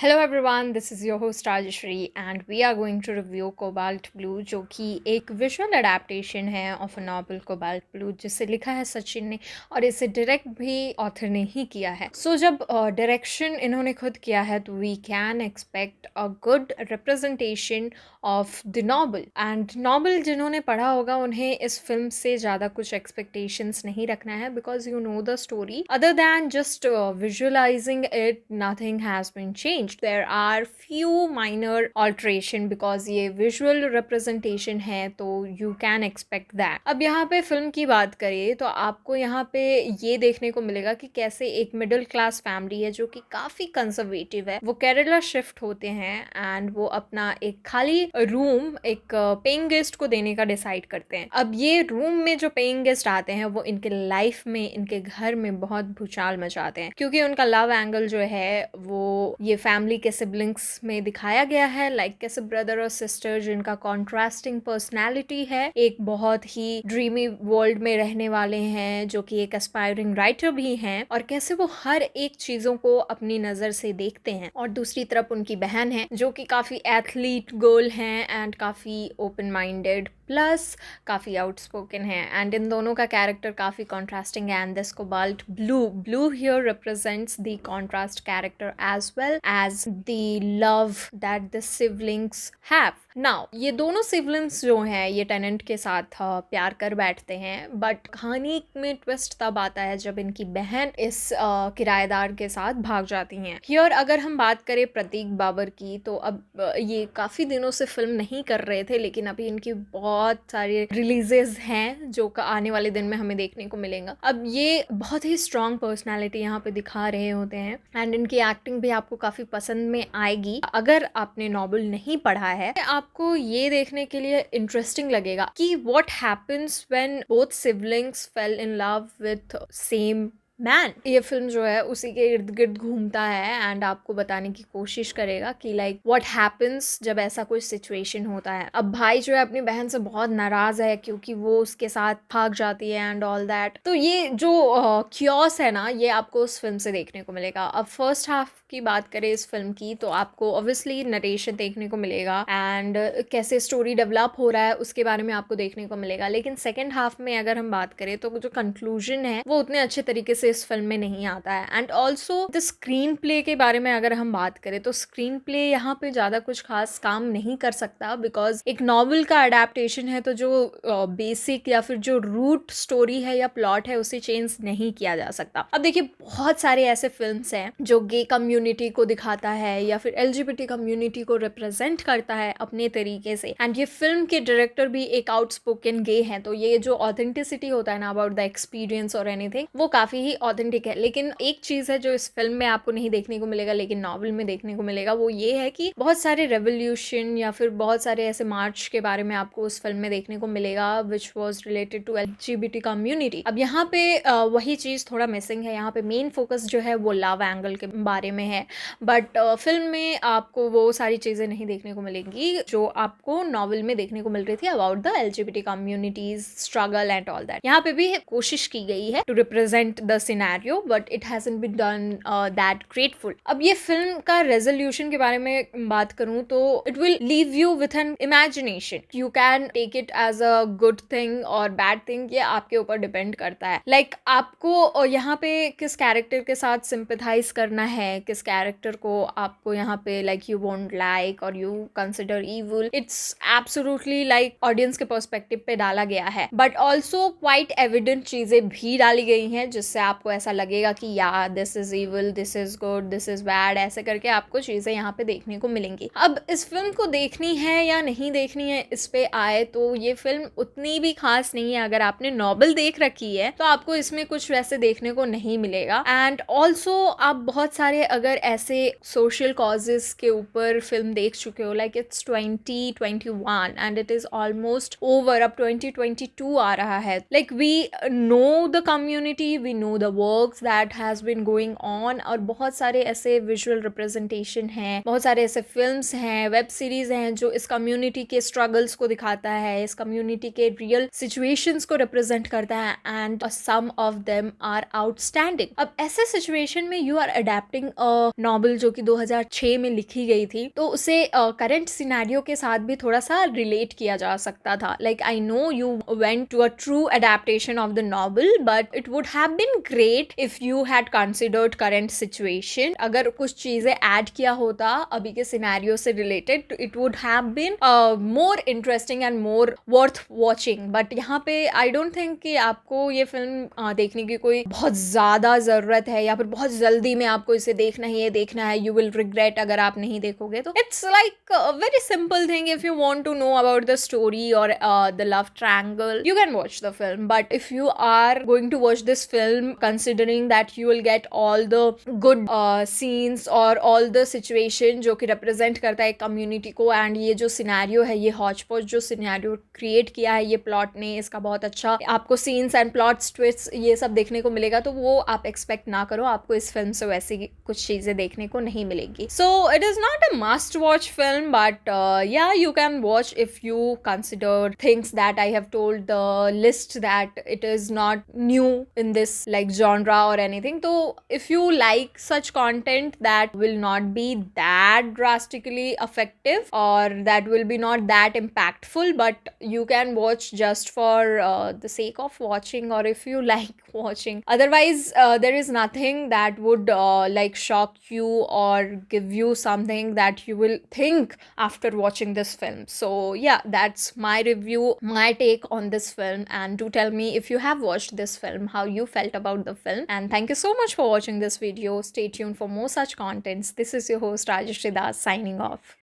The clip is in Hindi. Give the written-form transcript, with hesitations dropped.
Hello everyone, this is your host Rajshree and we are going to review Cobalt Blue, जो कि एक विजुअल अडेप्टेशन है of a novel Cobalt Blue, जिसे लिखा है सचिन ने और इसे डायरेक्ट भी ऑथर ने ही किया है। जब डायरेक्शन इन्होंने खुद किया है तो we can expect a good representation of the novel. And novel जिन्होंने पढ़ा होगा उन्हें इस फिल्म से ज़्यादा कुछ एक्सपेक्टेशंस नहीं रखना है, because you know the story. Other than just visualizing it, nothing has been changed. There are few minor alteration because ये visual representation है, तो you can expect that। अब यहाँ पे फिल्म की बात करें तो आपको यहाँ पे ये देखने को मिलेगा कि कैसे एक मिडिल क्लास फैमिली है जो कि काफ़ी कंजर्वेटिव है, वो केरला शिफ्ट होते हैं एंड वो अपना एक खाली रूम एक पेइंग गेस्ट को देने का डिसाइड करते हैं। अब ये रूम में जो पेइंग गेस्ट आते हैं वो इनके लाइफ में, इनके घर में बहुत भूचाल मचाते हैं, क्योंकि उनका लव एंगल जो है वो ये फैमिली के सिबलिंग्स में दिखाया गया है, लाइक कैसे ब्रदर और सिस्टर जिनका कॉन्ट्रास्टिंग पर्सनैलिटी है, एक बहुत ही ड्रीमी वर्ल्ड में रहने वाले हैं जो कि एक एस्पायरिंग राइटर भी हैं, और कैसे वो हर एक चीजों को अपनी नजर से देखते हैं। और दूसरी तरफ उनकी बहन है जो कि काफी एथलीट गर्ल हैं एंड काफी ओपन माइंडेड प्लस काफ़ी आउटस्पोकन है, एंड इन दोनों का कैरेक्टर काफ़ी कॉन्ट्रास्टिंग है। And this Cobalt Blue here represents the contrast character as well as the love that the siblings have. Now ये दोनों सिबलिंग्स जो हैं ये टेनेंट के साथ प्यार कर बैठते हैं, बट कहानी में ट्विस्ट तब आता है जब इनकी बहन इस किराएदार के साथ भाग जाती हैं। हियर अगर हम बात करें प्रतीक बाबर की, तो अब ये काफ़ी दिनों से फिल्म नहीं कर रहे थे, लेकिन अभी इनकी बहुत सारे रिलीजेस हैं जो आने वाले दिन में हमें देखने को मिलेगा। अब ये बहुत ही स्ट्रॉन्ग पर्सनालिटी यहाँ पे दिखा रहे होते हैं एंड इनकी एक्टिंग भी आपको काफ़ी पसंद में आएगी। अगर आपने नॉवल नहीं पढ़ा है, आपको ये देखने के लिए इंटरेस्टिंग लगेगा कि what happens when both siblings fail in love with same man. ये फिल्म जो है उसी के इर्द गिर्द घूमता है एंड आपको बताने की कोशिश करेगा कि लाइक व्हाट हैपेंस जब ऐसा कोई सिचुएशन होता है। अब भाई जो है अपनी बहन से बहुत नाराज है क्योंकि वो उसके साथ भाग जाती है एंड ऑल दैट। तो ये जो क्योस है ना, ये आपको उस फिल्म से देखने को मिलेगा। अब फर्स्ट हाफ की बात करें इस फिल्म की तो आपको ऑब्वियसली नरेशन देखने को मिलेगा एंड कैसे स्टोरी डेवलप हो रहा है उसके बारे में आपको देखने को मिलेगा। लेकिन सेकेंड हाफ में अगर हम बात करें तो जो कंक्लूजन है वो उतने अच्छे तरीके से इस फिल्म में नहीं आता है। And also the screen play के बारे में अगर हम बात करें तो स्क्रीन प्ले यहाँ पे ज्यादा कुछ खास काम नहीं कर सकता, बिकॉज एक नॉवल का अडेप्टेशन है तो जो बेसिक या फिर जो रूट स्टोरी है या प्लॉट है उसे चेंज नहीं किया जा सकता। अब देखिए बहुत सारे ऐसे फिल्म्स हैं जो गे कम्युनिटी को दिखाता है या फिर LGBT कम्युनिटी को रिप्रेजेंट करता है अपने तरीके से, एंड ये फिल्म के डायरेक्टर भी एक आउटस्पोकन गे हैं, तो ये जो ऑथेंटिसिटी होता है ना अबाउट द एक्सपीरियंस और एनीथिंग, वो काफी ही ऑथेंटिक है। लेकिन एक चीज है जो इस फिल्म में आपको नहीं देखने को मिलेगा लेकिन नॉवल में देखने को मिलेगा, वो ये है कि बहुत सारे रेवोल्यूशन या फिर बहुत सारे ऐसे मार्च के बारे में आपको उस फिल्म में देखने को मिलेगा which was related to LGBT community. अब यहाँ पे वही चीज थोड़ा मिसिंग है। यहाँ पे मेन फोकस जो है वो लव एंगल के बारे में है, बट फिल्म में आपको वो सारी चीजें नहीं देखने को मिलेंगी जो आपको नॉवल में देखने को मिल रही थी about the LGBT community's struggle and all that. यहाँ पे भी कोशिश की गई है to represent the scenario, but it hasn't been done that grateful. अब ये फिल्म का रेजोल्यूशन के बारे में बात करूं तो it will leave you with an imagination. You can take it as a good thing और बैड थिंग, ये आपके ऊपर डिपेंड करता है। लाइक आपको यहाँ पे किस कैरेक्टर के साथ सिंपथाइज करना है, किस कैरेक्टर को आपको यहाँ पे लाइक यू वोंट लाइक और you consider evil, it's absolutely like audience के पर्सपेक्टिव पे डाला गया है, बट ऑल्सो क्वाइट एविडेंट चीजें भी डाली गई हैं जिससे आपको ऐसा लगेगा कि या this is evil, this is good, this is bad, ऐसे करके आपको चीजें यहाँ पे देखने को मिलेंगी। अब इस फिल्म को देखनी है या नहीं देखनी है इस पे आए तो ये फिल्म उतनी भी खास नहीं है। अगर आपने नॉवल देख रखी है तो आपको इसमें कुछ वैसे देखने को नहीं मिलेगा। एंड ऑल्सो आप बहुत सारे अगर ऐसे सोशल कॉजेस के ऊपर फिल्म देख चुके हो, like it's 2021 and it is almost over, अब 2022 आ रहा है। Like we know the community, we know the the works that has been going on, और बहुत सारे ऐसे विजुअल रिप्रेजेंटेशन हैं, बहुत सारे ऐसे फिल्म्स हैं, वेब सीरीज हैं जो इस कम्युनिटी के स्ट्रगल्स को दिखाता है, इस कम्युनिटी के रियल सिचुएशंस को रिप्रेजेंट करता है, and some of them are outstanding. अब ऐसे सिचुएशन में you are adapting a novel जो कि 2006 में लिखी गई थी, तो उसे करंट सिनेरियो के साथ भी थोड़ा सा रिलेट किया जा सकता था। Like I know you went to a true adaptation of the novel, but it would have been great if you had considered current situation. अगर कुछ चीजें ऐड किया होता अभी के सिनेरियो से related, it would have been more interesting and more worth watching. But यहाँ पे आई डोंट थिंक कि आपको ये फिल्म देखने की कोई बहुत ज्यादा जरूरत है, या फिर बहुत जल्दी में आपको इसे देखना ही है, देखना है। यू विल रिग्रेट अगर आप नहीं देखोगे तो। It's like a very simple thing. If you want to know about the story और the love triangle, you can watch the film. But if you are going to watch this film considering that you will get all the good scenes or all the situation जो कि represent करता है community को, and ये जो scenario है, ये hodgepodge जो scenario create किया है ये plot ने, इसका बहुत अच्छा आपको scenes and plots twists ये सब देखने को मिलेगा, तो वो आप expect ना करो। आपको इस film से वैसी कुछ चीजें देखने को नहीं मिलेगी। So it is not a must watch film, but yeah, you can watch if you consider things that I have told, the list that it is not new in this like genre or anything. So if you like such content that will not be that drastically effective or that will be not that impactful, but you can watch just for the sake of watching, or if you like watching. Otherwise there is nothing that would like shock you or give you something that you will think after watching this film. So yeah, that's my review, my take on this film. And do tell me if you have watched this film, how you felt about the film. And thank you so much for watching this video. Stay tuned for more such contents. This is your host Rajeshri Das signing off.